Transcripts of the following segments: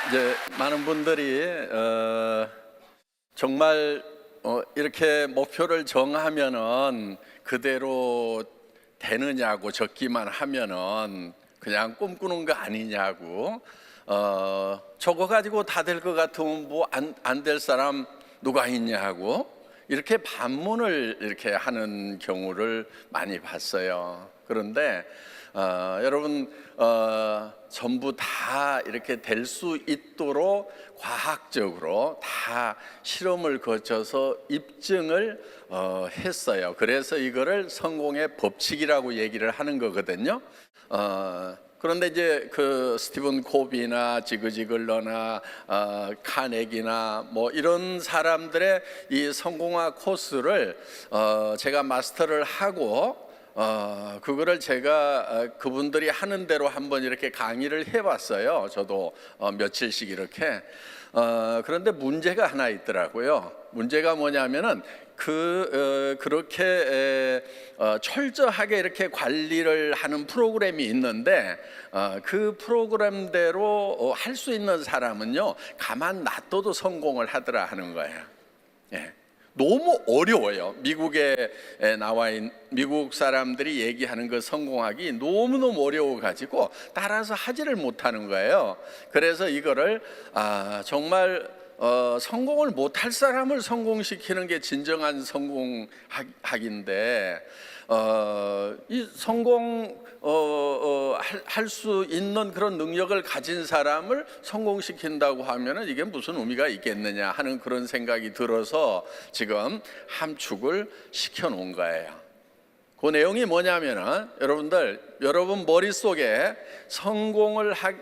이제 많은 분들이 정말 이렇게 목표를 정하면은 그대로 되느냐고, 적기만 하면은 그냥 꿈꾸는 거 아니냐고, 저거 가지고 다 될 것 같으면 뭐 안 될 사람 누가 있냐고 이렇게 반문을 이렇게 하는 경우를 많이 봤어요. 그런데 여러분, 전부 다 이렇게 될 수 있도록 과학적으로 다 실험을 거쳐서 입증을 했어요. 그래서 이거를 성공의 법칙이라고 얘기를 하는 거거든요. 그런데 이제 그 스티븐 코비나 지그지글러나 카네기나 뭐 이런 사람들의 이 성공학 코스를 제가 마스터를 하고 그거를 제가 그분들이 하는 대로 한번 이렇게 강의를 해봤어요. 저도 며칠씩 이렇게. 그런데 문제가 하나 있더라고요. 문제가 뭐냐면은 그렇게 철저하게 이렇게 관리를 하는 프로그램이 있는데 그 프로그램대로 할 수 있는 사람은요, 가만 놔둬도 성공을 하더라 하는 거예요. 예. 너무 어려워요. 미국에 나와 있는 미국 사람들이 얘기하는 그 성공하기 너무너무 어려워가지고 따라서 하지를 못하는 거예요. 그래서 이거를 정말 성공을 못할 사람을 성공시키는 게 진정한 성공학인데, 이 성공 할 수 있는 그런 능력을 가진 사람을 성공시킨다고 하면은 이게 무슨 의미가 있겠느냐 하는 그런 생각이 들어서 지금 함축을 시켜 놓은 거예요. 그 내용이 뭐냐면은 여러분 머릿속에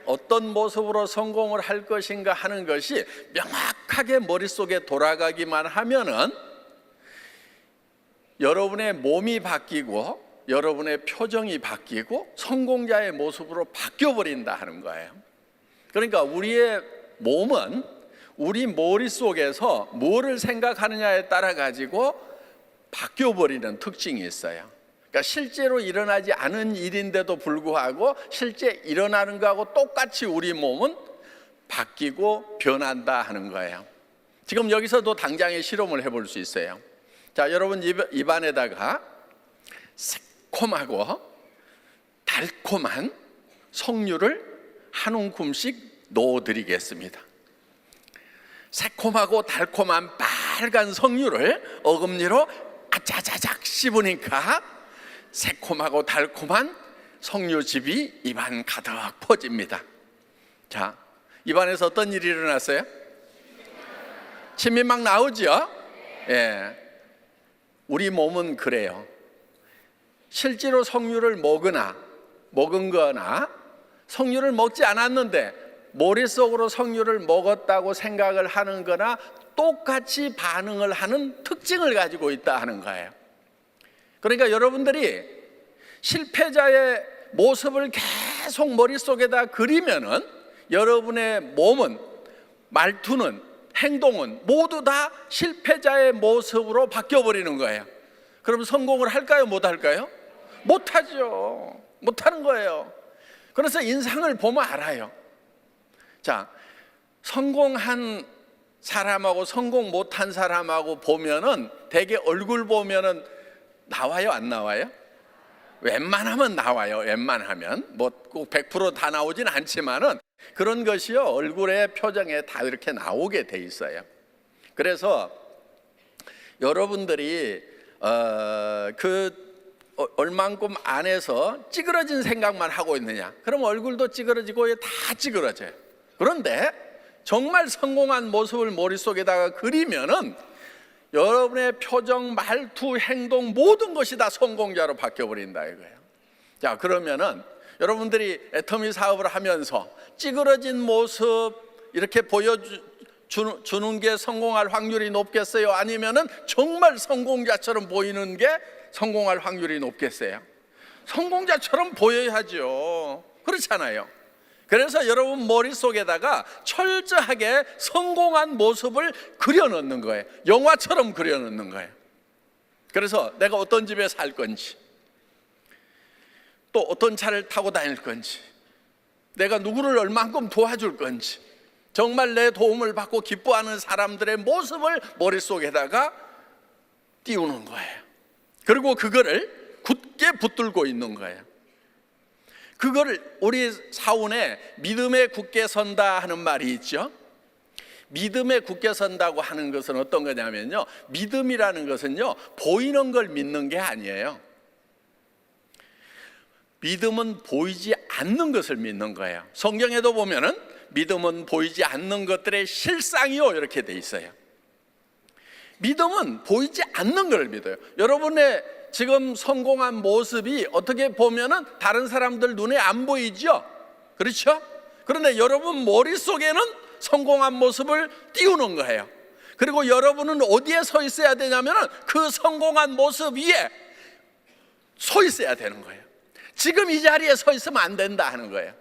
어떤 모습으로 성공을 할 것인가 하는 것이 명확하게 머릿속에 돌아가기만 하면은 여러분의 몸이 바뀌고 여러분의 표정이 바뀌고 성공자의 모습으로 바뀌어 버린다 하는 거예요. 그러니까 우리의 몸은 우리 머릿속에서 뭐를 생각하느냐에 따라 가지고 바뀌어 버리는 특징이 있어요. 그러니까 실제로 일어나지 않은 일인데도 불구하고 실제 일어나는 거하고 똑같이 우리 몸은 바뀌고 변한다 하는 거예요. 지금 여기서도 당장의 실험을 해볼 수 있어요. 자, 여러분 입안에다가 새콤하고 달콤한 석류를 한 움큼씩 넣어드리겠습니다. 새콤하고 달콤한 빨간 석류를 어금니로 아차자작 씹으니까 새콤하고 달콤한 석류즙이 입안 가득 퍼집니다. 자, 입안에서 어떤 일이 일어났어요? 침이 막 나오죠? 예. 우리 몸은 그래요. 실제로 석류를 먹은 거나 석류를 먹지 않았는데 머릿속으로 석류를 먹었다고 생각을 하는 거나 똑같이 반응을 하는 특징을 가지고 있다 하는 거예요. 그러니까 여러분들이 실패자의 모습을 계속 머릿속에다 그리면은 여러분의 몸은, 말투는, 행동은 모두 다 실패자의 모습으로 바뀌어 버리는 거예요. 그럼 성공을 할까요? 못 할까요? 못 하죠. 못 하는 거예요. 그래서 인상을 보면 알아요. 자, 성공한 사람하고 성공 못한 사람하고 보면은 대개 얼굴 보면은 나와요, 안 나와요? 웬만하면 나와요. 웬만하면 뭐 꼭 100% 다 나오진 않지만은 그런 것이요, 얼굴의 표정에 다 이렇게 나오게 돼 있어요. 그래서 여러분들이 얼만큼 안에서 찌그러진 생각만 하고 있느냐, 그럼 얼굴도 찌그러지고 다 찌그러져요. 그런데 정말 성공한 모습을 머릿속에다가 그리면은 여러분의 표정, 말투, 행동 모든 것이 다 성공자로 바뀌어버린다 이거예요. 자, 그러면은 여러분들이 애터미 사업을 하면서 찌그러진 모습 이렇게 보여주는 게 성공할 확률이 높겠어요? 아니면은 정말 성공자처럼 보이는 게 성공할 확률이 높겠어요? 성공자처럼 보여야죠. 그렇잖아요. 그래서 여러분 머릿속에다가 철저하게 성공한 모습을 그려넣는 거예요. 영화처럼 그려넣는 거예요. 그래서 내가 어떤 집에 살 건지, 또 어떤 차를 타고 다닐 건지, 내가 누구를 얼만큼 도와줄 건지, 정말 내 도움을 받고 기뻐하는 사람들의 모습을 머릿속에다가 띄우는 거예요. 그리고 그거를 굳게 붙들고 있는 거예요. 그거를 우리 사원에 믿음에 굳게 선다 하는 말이 있죠. 믿음에 굳게 선다고 하는 것은 어떤 거냐면요, 믿음이라는 것은요, 보이는 걸 믿는 게 아니에요. 믿음은 보이지 않는 것을 믿는 거예요. 성경에도 보면은 믿음은 보이지 않는 것들의 실상이요, 이렇게 돼 있어요. 믿음은 보이지 않는 걸 믿어요. 여러분의 지금 성공한 모습이 어떻게 보면은 다른 사람들 눈에 안 보이죠? 그렇죠? 그런데 여러분 머릿속에는 성공한 모습을 띄우는 거예요. 그리고 여러분은 어디에 서 있어야 되냐면은 그 성공한 모습 위에 서 있어야 되는 거예요. 지금 이 자리에 서 있으면 안 된다 하는 거예요.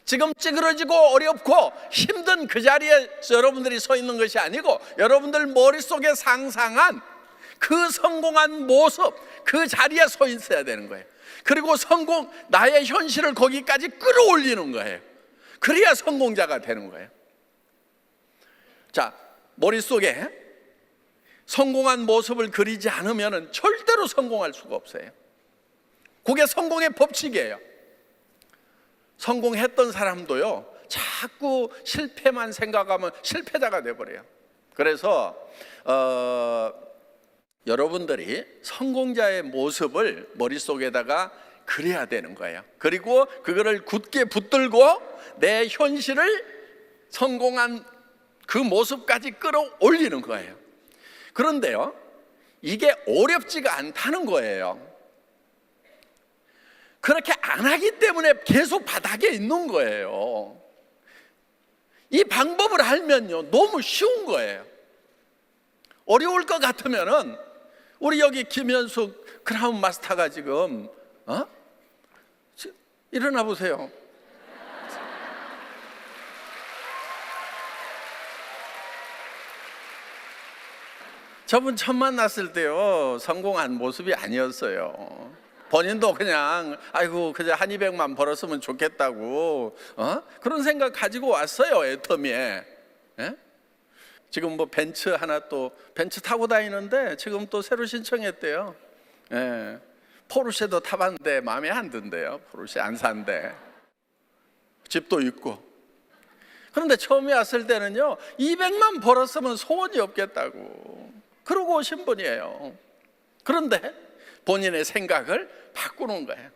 지금 찌그러지고 어렵고 힘든 그 자리에 여러분들이 서 있는 것이 아니고 여러분들 머릿속에 상상한 그 성공한 모습, 그 자리에 서 있어야 되는 거예요. 그리고 나의 현실을 거기까지 끌어올리는 거예요. 그래야 성공자가 되는 거예요. 자, 머릿속에 성공한 모습을 그리지 않으면 절대로 성공할 수가 없어요. 그게 성공의 법칙이에요. 성공했던 사람도요, 자꾸 실패만 생각하면 실패자가 돼버려요. 그래서 여러분들이 성공자의 모습을 머릿속에다가 그려야 되는 거예요. 그리고 그거를 굳게 붙들고 내 현실을 성공한 그 모습까지 끌어올리는 거예요. 그런데요, 이게 어렵지가 않다는 거예요. 그렇게 안 하기 때문에 계속 바닥에 있는 거예요. 이 방법을 알면요, 너무 쉬운 거예요. 어려울 것 같으면은 우리 여기 김현숙 크라운 마스터가 지금 일어나 보세요. 저분 처음 만났을 때요, 성공한 모습이 아니었어요. 본인도 그냥 아이고 그저 한 200만 벌었으면 좋겠다고 그런 생각 가지고 왔어요, 애터미에. 예? 지금 뭐 벤츠 하나 또 벤츠 타고 다니는데 지금 또 새로 신청했대요. 예. 포르쉐도 타봤는데 마음에 안 든대요. 포르쉐 안 산대. 집도 있고. 그런데 처음에 왔을 때는요, 200만 벌었으면 소원이 없겠다고 그러고 오신 분이에요. 그런데 본인의 생각을 바꾸는 거예요.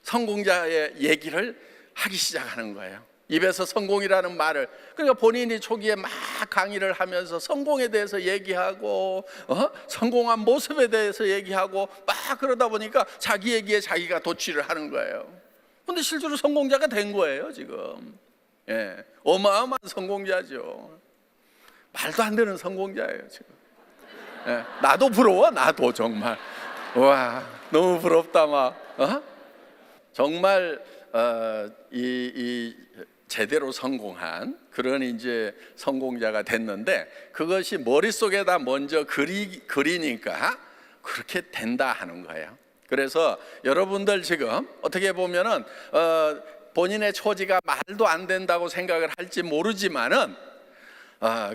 성공자의 얘기를 하기 시작하는 거예요. 입에서 성공이라는 말을, 그러니까 본인이 초기에 막 강의를 하면서 성공에 대해서 얘기하고 성공한 모습에 대해서 얘기하고 막 그러다 보니까 자기 얘기에 자기가 도취를 하는 거예요. 그런데 실제로 성공자가 된 거예요 지금. 예, 어마어마한 성공자죠. 말도 안 되는 성공자예요 지금. 예, 나도 부러워. 나도 정말 와, 너무 부럽다 막. 정말 이 제대로 성공한 그런 이제 성공자가 됐는데, 그것이 머릿속에다 먼저 그리니까 그렇게 된다 하는 거예요. 그래서 여러분들 지금 어떻게 보면은 본인의 처지가 말도 안 된다고 생각을 할지 모르지만은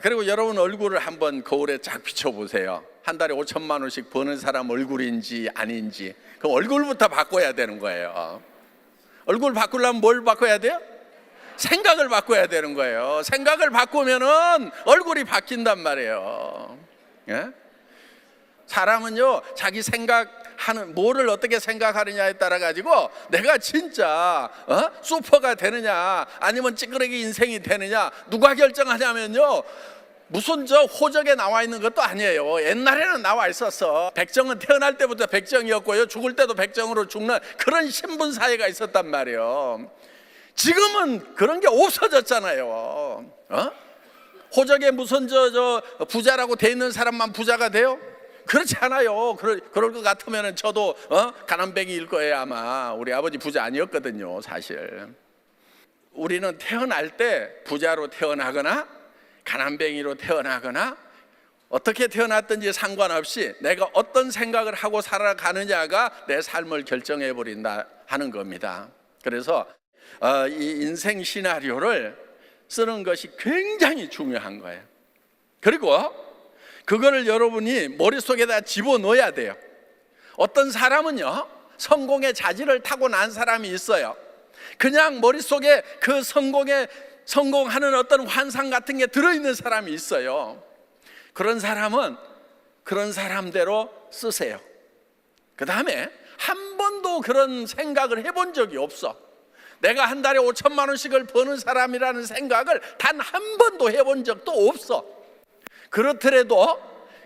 그리고 여러분 얼굴을 한번 거울에 쫙 비춰보세요. 한 달에 5천만 원씩 버는 사람 얼굴인지 아닌지, 그 얼굴부터 바꿔야 되는 거예요. 얼굴 바꾸려면 뭘 바꿔야 돼요? 생각을 바꿔야 되는 거예요. 생각을 바꾸면은 얼굴이 바뀐단 말이에요. 예? 사람은요, 자기 생각하는 뭐를 어떻게 생각하느냐에 따라 가지고 내가 진짜 슈퍼가 되느냐 아니면 찌끄레기 인생이 되느냐 누가 결정하냐면요, 무슨 저 호적에 나와 있는 것도 아니에요. 옛날에는 나와 있었어. 백정은 태어날 때부터 백정이었고요, 죽을 때도 백정으로 죽는 그런 신분 사회가 있었단 말이에요. 지금은 그런 게 없어졌잖아요. 호적에 무슨 저 부자라고 돼 있는 사람만 부자가 돼요? 그렇지 않아요. 그럴 것 같으면 저도 가난뱅이일 거예요. 아마 우리 아버지 부자 아니었거든요 사실. 우리는 태어날 때 부자로 태어나거나 가난뱅이로 태어나거나 어떻게 태어났든지 상관없이 내가 어떤 생각을 하고 살아가느냐가 내 삶을 결정해 버린다 하는 겁니다. 그래서 이 인생 시나리오를 쓰는 것이 굉장히 중요한 거예요. 그리고 그거를 여러분이 머릿속에다 집어넣어야 돼요. 어떤 사람은요, 성공의 자질을 타고난 사람이 있어요. 그냥 머릿속에 그 성공하는 어떤 환상 같은 게 들어있는 사람이 있어요. 그런 사람은 그런 사람대로 쓰세요. 그 다음에 한 번도 그런 생각을 해본 적이 없어. 내가 한 달에 5천만 원씩을 버는 사람이라는 생각을 단 한 번도 해본 적도 없어. 그렇더라도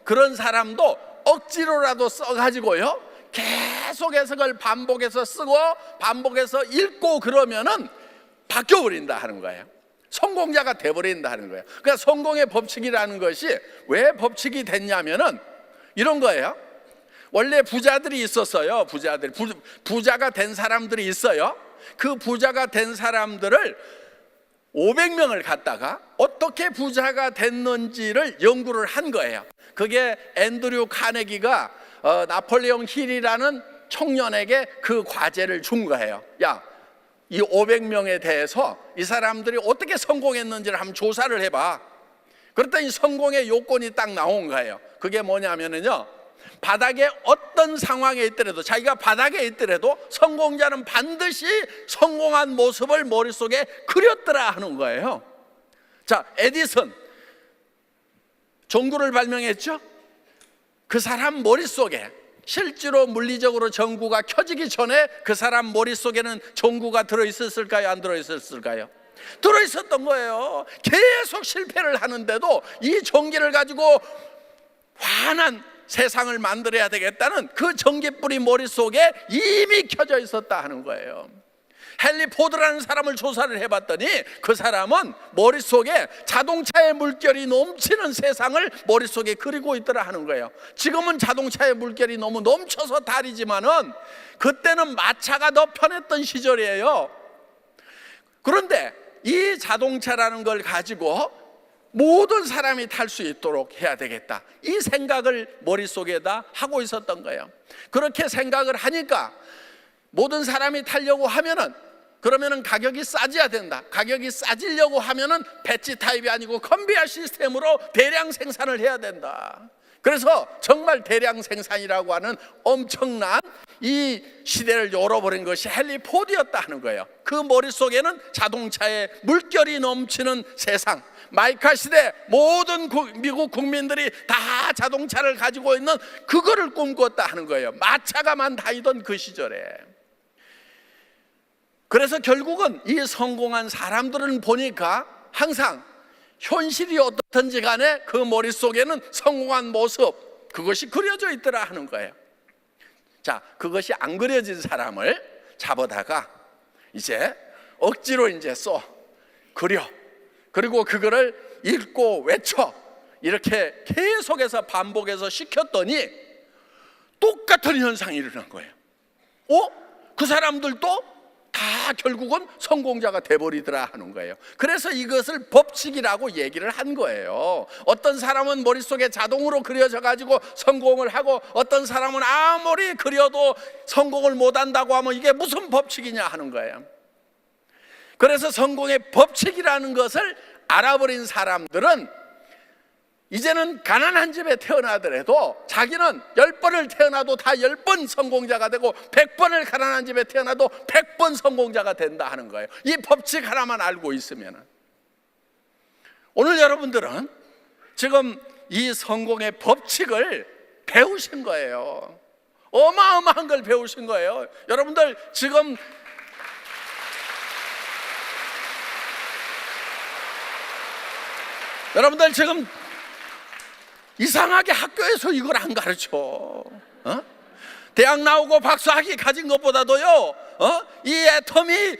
그런 사람도 억지로라도 써가지고요, 계속해서 그걸 반복해서 쓰고 반복해서 읽고 그러면은 바뀌어버린다 하는 거예요. 성공자가 돼버린다 하는 거예요. 그러니까 성공의 법칙이라는 것이 왜 법칙이 됐냐면은 이런 거예요. 원래 부자들이 있었어요. 부자가 된 사람들이 있어요. 그 부자가 된 사람들을 500명을 갖다가 어떻게 부자가 됐는지를 연구를 한 거예요. 그게 앤드류 카네기가 나폴레옹 힐이라는 청년에게 그 과제를 준 거예요. 야, 이 500명에 대해서 이 사람들이 어떻게 성공했는지를 한번 조사를 해봐. 그랬더니 성공의 요건이 딱 나온 거예요. 그게 뭐냐면요, 바닥에 어떤 상황에 있더라도, 자기가 바닥에 있더라도 성공자는 반드시 성공한 모습을 머릿속에 그렸더라 하는 거예요. 자, 에디슨 전구를 발명했죠. 그 사람 머릿속에 실제로 물리적으로 전구가 켜지기 전에 그 사람 머릿속에는 전구가 들어있었을까요? 안 들어있었을까요? 들어있었던 거예요. 계속 실패를 하는데도 이 전기를 가지고 환한 세상을 만들어야 되겠다는 그 전기불이 머릿속에 이미 켜져 있었다 하는 거예요. 헨리 포드라는 사람을 조사를 해봤더니 그 사람은 머릿속에 자동차의 물결이 넘치는 세상을 머릿속에 그리고 있더라 하는 거예요. 지금은 자동차의 물결이 너무 넘쳐서 다리지만은 그때는 마차가 더 편했던 시절이에요. 그런데 이 자동차라는 걸 가지고 모든 사람이 탈 수 있도록 해야 되겠다, 이 생각을 머릿속에다 하고 있었던 거예요. 그렇게 생각을 하니까 모든 사람이 타려고 하면은 그러면은 가격이 싸져야 된다. 가격이 싸지려고 하면은 배지 타입이 아니고 컨베이어 시스템으로 대량 생산을 해야 된다. 그래서 정말 대량 생산이라고 하는 엄청난 이 시대를 열어버린 것이 헨리 포드였다 하는 거예요. 그 머릿속에는 자동차의 물결이 넘치는 세상, 마이카 시대 모든 미국 국민들이 다 자동차를 가지고 있는 그거를 꿈꿨다 하는 거예요. 마차가만 다니던 그 시절에. 그래서 결국은 이 성공한 사람들은 보니까 항상 현실이 어떻든지 간에 그 머릿속에는 성공한 모습, 그것이 그려져 있더라 하는 거예요. 자, 그것이 안 그려진 사람을 잡아다가 이제 억지로 이제 써, 그려, 그리고 그거를 읽고 외쳐, 이렇게 계속해서 반복해서 시켰더니 똑같은 현상이 일어난 거예요. 그 사람들도 다 결국은 성공자가 돼버리더라 하는 거예요. 그래서 이것을 법칙이라고 얘기를 한 거예요. 어떤 사람은 머릿속에 자동으로 그려져 가지고 성공을 하고, 어떤 사람은 아무리 그려도 성공을 못한다고 하면 이게 무슨 법칙이냐 하는 거예요. 그래서 성공의 법칙이라는 것을 알아버린 사람들은 이제는 가난한 집에 태어나더라도 자기는 10번을 태어나도 다 10번 성공자가 되고 100번을 가난한 집에 태어나도 100번 성공자가 된다 하는 거예요. 이 법칙 하나만 알고 있으면. 오늘 여러분들은 지금 이 성공의 법칙을 배우신 거예요. 어마어마한 걸 배우신 거예요. 여러분들 지금 이상하게 학교에서 이걸 안 가르쳐. 대학 나오고 박사학위 가진 것보다도요, 이 애터미,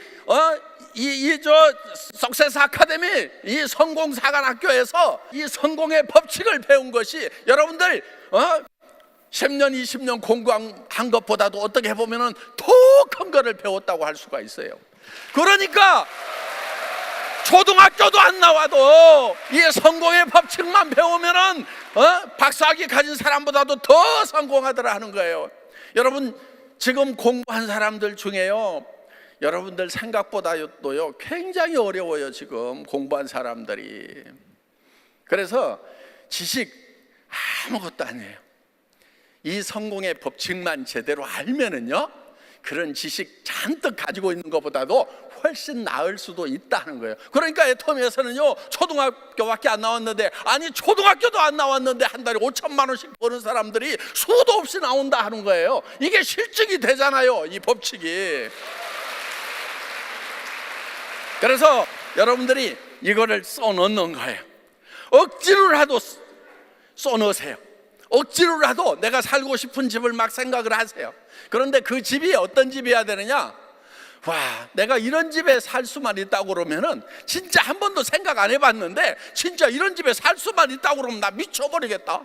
석세스 아카데미, 이 성공사관학교에서 이 성공의 법칙을 배운 것이 여러분들 10년, 20년 공부한 것보다도 어떻게 보면은 더 큰 거를 배웠다고 할 수가 있어요. 그러니까 초등학교도 안 나와도 이 성공의 법칙만 배우면은 박사학위 가진 사람보다도 더 성공하더라 하는 거예요. 여러분 지금 공부한 사람들 중에요, 여러분들 생각보다도요 굉장히 어려워요. 지금 공부한 사람들이. 그래서 지식 아무것도 아니에요. 이 성공의 법칙만 제대로 알면은요, 그런 지식 잔뜩 가지고 있는 것보다도 훨씬 나을 수도 있다는 거예요. 그러니까 애터미에서는요, 초등학교밖에 안 나왔는데, 아니 초등학교도 안 나왔는데 한 달에 5천만 원씩 버는 사람들이 수도 없이 나온다 하는 거예요. 이게 실증이 되잖아요, 이 법칙이. 그래서 여러분들이 이거를 써넣는 거예요. 억지로라도 써넣으세요. 억지로라도 내가 살고 싶은 집을 막 생각을 하세요. 그런데 그 집이 어떤 집이어야 되느냐? 와, 내가 이런 집에 살 수만 있다고 그러면은, 진짜 한 번도 생각 안 해봤는데 진짜 이런 집에 살 수만 있다고 그러면 나 미쳐버리겠다.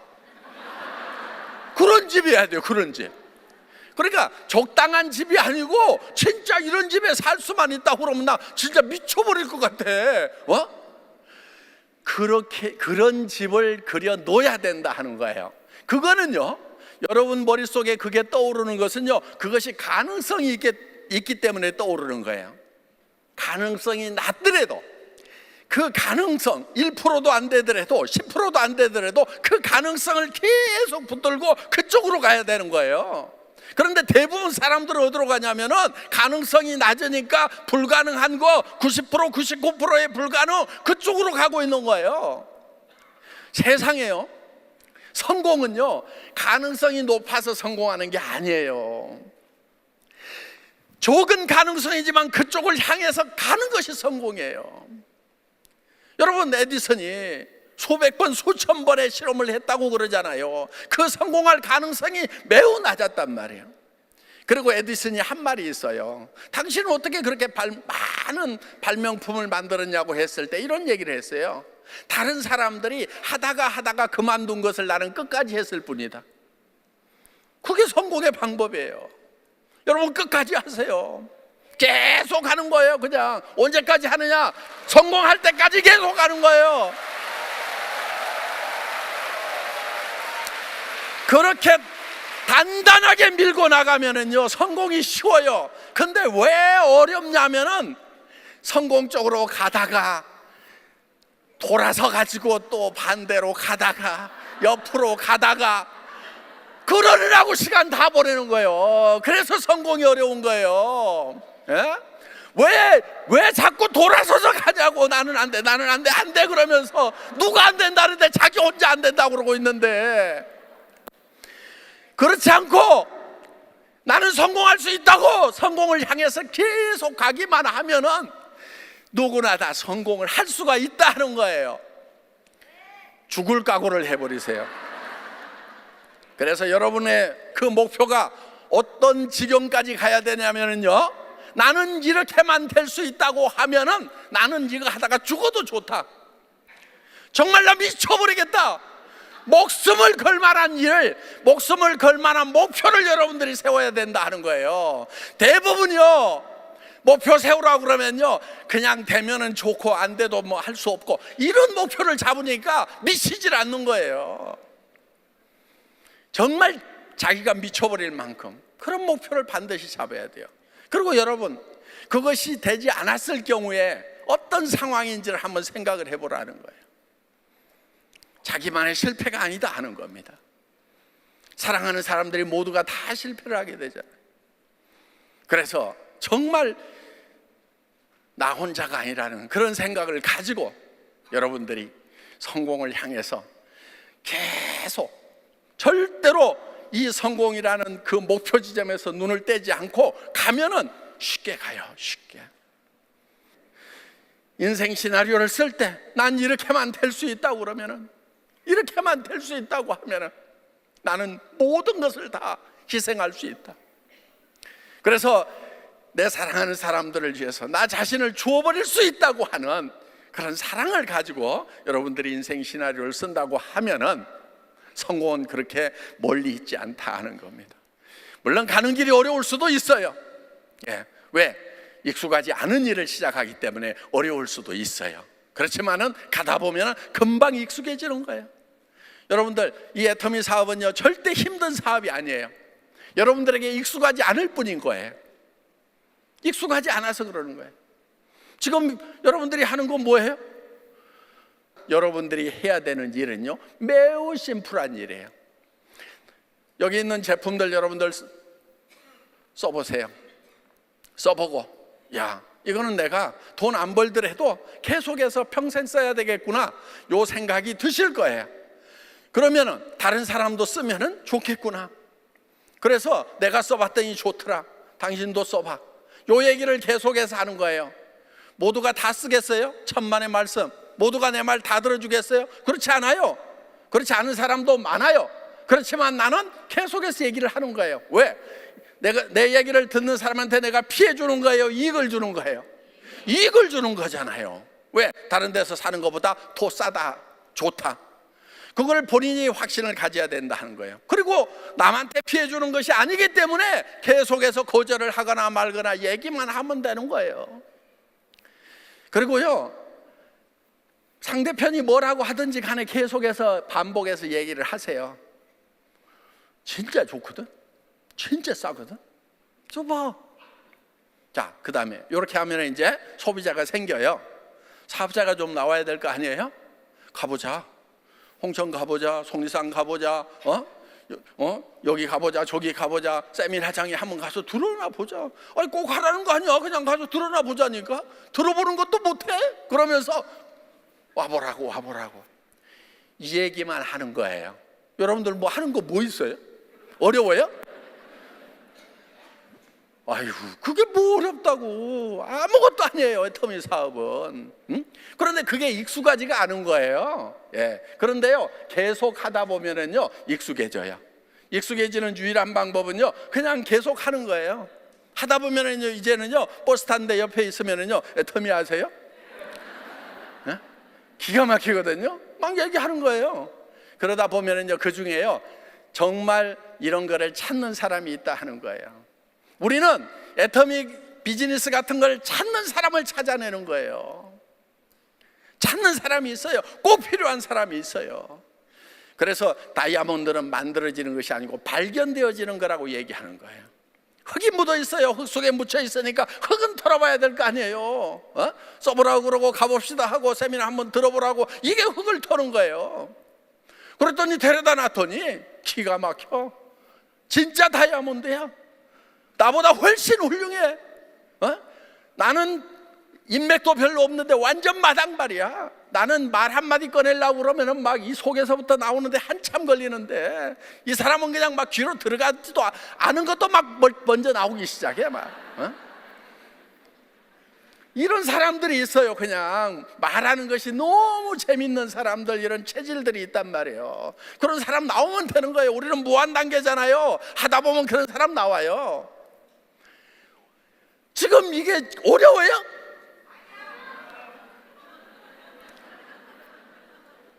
그런 집이어야 돼요. 그런 집. 그러니까 적당한 집이 아니고 진짜 이런 집에 살 수만 있다고 그러면 나 진짜 미쳐버릴 것 같아. 그런 집을 그려 놓아야 된다 하는 거예요. 그거는요, 여러분 머릿속에 그게 떠오르는 것은요, 그것이 가능성이 있기 때문에 떠오르는 거예요. 가능성이 낮더라도, 그 가능성 1%도 안 되더라도 10%도 안 되더라도 그 가능성을 계속 붙들고 그쪽으로 가야 되는 거예요. 그런데 대부분 사람들은 어디로 가냐면은, 가능성이 낮으니까 불가능한 거 90%, 99%의 불가능, 그쪽으로 가고 있는 거예요. 세상에요, 성공은요 가능성이 높아서 성공하는 게 아니에요. 적은 가능성이지만 그쪽을 향해서 가는 것이 성공이에요. 여러분, 에디슨이 수백 번 수천 번의 실험을 했다고 그러잖아요. 그 성공할 가능성이 매우 낮았단 말이에요. 그리고 에디슨이 한 말이 있어요. 당신은 어떻게 그렇게 많은 발명품을 만들었냐고 했을 때 이런 얘기를 했어요. 다른 사람들이 하다가 그만둔 것을 나는 끝까지 했을 뿐이다. 그게 성공의 방법이에요. 여러분, 끝까지 하세요. 계속 하는 거예요. 그냥 언제까지 하느냐? 성공할 때까지 계속 하는 거예요. 그렇게 단단하게 밀고 나가면은요, 성공이 쉬워요. 근데 왜 어렵냐면은, 성공 쪽으로 가다가 돌아서 가지고 또 반대로 가다가 옆으로 가다가 그러느라고 시간 다 보내는 거예요. 그래서 성공이 어려운 거예요. 예? 왜 자꾸 돌아서서 가냐고. 나는 안 돼, 나는 안 돼, 안 돼 그러면서 누가 안 된다는데 자기 혼자 안 된다고 그러고 있는데, 그렇지 않고 나는 성공할 수 있다고 성공을 향해서 계속 가기만 하면은 누구나 다 성공을 할 수가 있다는 거예요. 죽을 각오를 해버리세요. 그래서 여러분의 그 목표가 어떤 지경까지 가야 되냐면요, 나는 이렇게만 될 수 있다고 하면은 나는 이거 하다가 죽어도 좋다. 정말 나 미쳐버리겠다. 목숨을 걸 만한 일, 목숨을 걸 만한 목표를 여러분들이 세워야 된다 하는 거예요. 대부분요, 목표 세우라고 그러면요, 그냥 되면은 좋고 안 돼도 뭐 할 수 없고, 이런 목표를 잡으니까 미치질 않는 거예요. 정말 자기가 미쳐버릴 만큼 그런 목표를 반드시 잡아야 돼요. 그리고 여러분, 그것이 되지 않았을 경우에 어떤 상황인지를 한번 생각을 해보라는 거예요. 자기만의 실패가 아니다 하는 겁니다. 사랑하는 사람들이 모두가 다 실패를 하게 되잖아요. 그래서 정말 나 혼자가 아니라는 그런 생각을 가지고 여러분들이 성공을 향해서 계속, 절대로 이 성공이라는 그 목표 지점에서 눈을 떼지 않고 가면은 쉽게 가요. 쉽게. 인생 시나리오를 쓸 때 난 이렇게만 될 수 있다고 그러면은, 이렇게만 될 수 있다고 하면은 나는 모든 것을 다 희생할 수 있다. 그래서 내 사랑하는 사람들을 위해서 나 자신을 주어버릴 수 있다고 하는 그런 사랑을 가지고 여러분들이 인생 시나리오를 쓴다고 하면은 성공은 그렇게 멀리 있지 않다 하는 겁니다. 물론 가는 길이 어려울 수도 있어요. 왜? 익숙하지 않은 일을 시작하기 때문에 어려울 수도 있어요. 그렇지만은 가다 보면 금방 익숙해지는 거예요. 여러분들, 이 애터미 사업은요 절대 힘든 사업이 아니에요. 여러분들에게 익숙하지 않을 뿐인 거예요. 익숙하지 않아서 그러는 거예요. 지금 여러분들이 하는 건 뭐예요? 여러분들이 해야 되는 일은요, 매우 심플한 일이에요. 여기 있는 제품들 여러분들 써보세요. 써보고, 야, 이거는 내가 돈 안 벌더라도 계속해서 평생 써야 되겠구나, 요 생각이 드실 거예요. 그러면은 다른 사람도 쓰면은 좋겠구나. 그래서 내가 써봤더니 좋더라, 당신도 써봐. 요 얘기를 계속해서 하는 거예요. 모두가 다 쓰겠어요? 천만의 말씀 모두가 내 말 다 들어주겠어요? 그렇지 않아요. 그렇지 않은 사람도 많아요. 그렇지만 나는 계속해서 얘기를 하는 거예요. 왜? 내 얘기를 듣는 사람한테 내가 피해 주는 거예요? 이익을 주는 거예요? 이익을 주는 거잖아요. 왜? 다른 데서 사는 것보다 더 싸다, 좋다. 그걸 본인이 확신을 가져야 된다 하는 거예요. 그리고 남한테 피해 주는 것이 아니기 때문에 계속해서 거절을 하거나 말거나 얘기만 하면 되는 거예요. 그리고요, 상대편이 뭐라고 하든지 간에 계속해서 반복해서 얘기를 하세요. 진짜 좋거든, 진짜 싸거든, 써봐. 자, 그 다음에 이렇게 하면 이제 소비자가 생겨요. 사업자가 좀 나와야 될 거 아니에요? 가보자, 홍천 가보자, 속리산 가보자, 여기 가보자, 저기 가보자, 세미나장에 한번 가서 들어나 보자. 아니 꼭 하라는 거 아니야. 그냥 가서 들어나 보자니까. 들어보는 것도 못해? 그러면서 와보라고 이 얘기만 하는 거예요. 여러분들 뭐 하는 거 뭐 있어요? 어려워요? 아이고, 그게 뭐 어렵다고. 아무것도 아니에요, 애터미 사업은. 그런데 그게 익숙하지가 않은 거예요. 예. 그런데요, 계속 하다 보면은요, 익숙해져요. 익숙해지는 유일한 방법은요, 그냥 계속 하는 거예요. 하다 보면은요, 이제는요, 버스 타는데 옆에 있으면은요, 애터미 아세요? 예? 기가 막히거든요. 막 얘기하는 거예요. 그러다 보면은요, 그 중에요, 정말 이런 거를 찾는 사람이 있다 하는 거예요. 우리는 애터미 비즈니스 같은 걸 찾는 사람을 찾아내는 거예요. 찾는 사람이 있어요. 꼭 필요한 사람이 있어요. 그래서 다이아몬드는 만들어지는 것이 아니고 발견되어지는 거라고 얘기하는 거예요. 흙이 묻어 있어요. 흙 속에 묻혀 있으니까 흙은 털어봐야 될 거 아니에요. 써보라고 그러고 가봅시다 하고 세미나 한번 들어보라고, 이게 흙을 터는 거예요. 그랬더니 데려다 놨더니 기가 막혀. 진짜 다이아몬드야. 나보다 훨씬 훌륭해. 나는 인맥도 별로 없는데 완전 마당발이야. 나는 말 한마디 꺼내려고 그러면은 막 이 속에서부터 나오는데 한참 걸리는데, 이 사람은 그냥 막 귀로 들어가지도 않은 것도 막 먼저 나오기 시작해 막. 이런 사람들이 있어요. 그냥 말하는 것이 너무 재밌는 사람들, 이런 체질들이 있단 말이에요. 그런 사람 나오면 되는 거예요. 우리는 무한 단계잖아요. 하다 보면 그런 사람 나와요. 지금 이게 어려워요?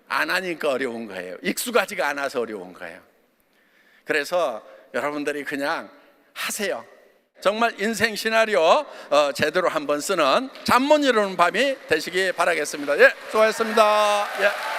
안 하니까 어려운 거예요. 익숙하지가 않아서 어려운 거예요. 그래서 여러분들이 그냥 하세요. 정말 인생 시나리오 제대로 한번 쓰는 잠 못 이루는 밤이 되시기 바라겠습니다. 예, 수고하셨습니다. 예.